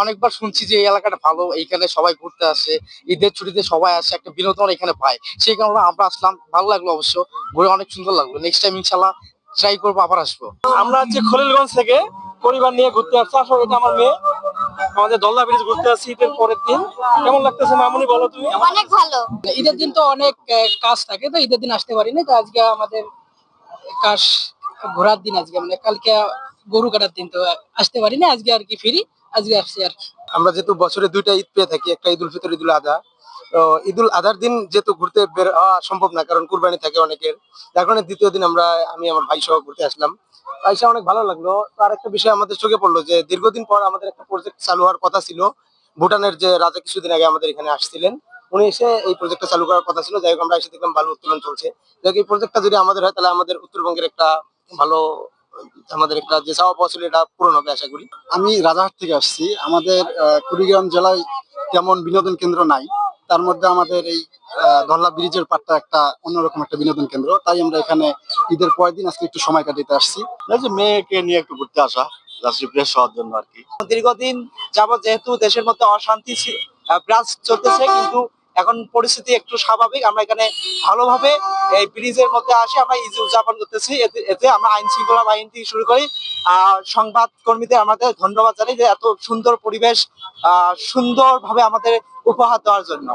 অনেকবার শুনছি যে এই এলাকাটা ভালো, এইখানে সবাই ঘুরতে আসে, ঈদের ছুটিতে সবাই আসে, একটা বিনোদন এখানে পায়। সেই কারণে আমরা আসলাম, ভালো লাগলো, অবশ্য ঘুরে অনেক সুন্দর লাগলো। নেক্সট টাইম ইনশাল্লাহ ট্রাই করবো, আবার আসবো। আমরা হচ্ছে খলিলগঞ্জ থেকে পরিবার নিয়ে ঘুরতে আসছি। আসলে এটা আমার মেয়ে, আমাদের দলনা ব্রিজ ঘুরতে আসছি ঈদের পরের দিন। কেমন লাগতেছে মামুনি, বলো তুমি? অনেক ভালো। ঈদের দিন তো অনেক কাজ থাকে, তো ঈদের দিন আসতে পারিনি, তো আজকে আমাদের কাজ ঘোরার দিন, আজকে মানে কালকে গরু কাটার দিন, তো আসতে পারিনি, আজকে আর কি ফিরি, আজকে আসছি আর কি। আমরা যেহেতু বছরে দুইটা ঈদ পেয়ে থাকি, একটা ঈদুল ফিতর, ঈদুল আযহা। তো ঈদুল আযহার দিন যেহেতু ঘুরতে বের হওয়া সম্ভব না, কারণ কুরবানি থাকে অনেকের, যার কারণে দ্বিতীয় দিন আমি আমার ভাই সহ ঘুরতে আসলাম। আইসা অনেক ভালো লাগলো। তো আরেকটা বিষয় আমাদের চোখে পড়লো যে দীর্ঘদিন পর আমাদের একটা প্রজেক্ট চালু হওয়ার কথা ছিল। ভুটানের যে রাজা কিছুদিন আগে আমাদের এখানে আসছিলেন, উনি এসে এই প্রজেক্টটা চালু করার কথা ছিল। যাই হোক, আমরা এসে দেখলাম ভালো উত্তোলন চলছে। যাই হোক, এই প্রজেক্টটা যদি আমাদের হয়, তাহলে আমাদের উত্তরবঙ্গের একটা ভালো, আমাদের একটা যে চাওয়া পাওয়া ছিল, এটা পূরণ হবে আশা করি। আমি রাজারহাট থেকে আসছি। আমাদের কুড়িগ্রাম জেলায় তেমন বিনোদন কেন্দ্র নাই, তার মধ্যে আমাদের এই ধল্লা ব্রিজের পাড়টা একটা অন্যরকম একটা বিনোদন কেন্দ্র। তাই আমরা এখানে ঈদের পরের দিন আজকে একটু সময় কাটাতে আসছি। মেয়েকে নিয়ে একটু ঘুরতে আসা, জাস্ট রিফ্রেশ হওয়ার জন্য আর কি। দীর্ঘদিন যাবত যেহেতু দেশের মধ্যে অশান্তি বিরাজ চলতেছে, কিন্তু এখন পরিস্থিতি একটু স্বাভাবিক। আমরা এখানে ভালোভাবে এই ব্রিজের মধ্যে আসি, আমরা ঈদ উদযাপন করতেছি। এতে আমরা আইন শৃঙ্খলা বাহিনী থেকে শুরু করি সংবাদ কর্মীদের আমাদের ধন্যবাদ জানাই যে এত সুন্দর পরিবেশ সুন্দরভাবে আমাদের উপহার দেওয়ার জন্য।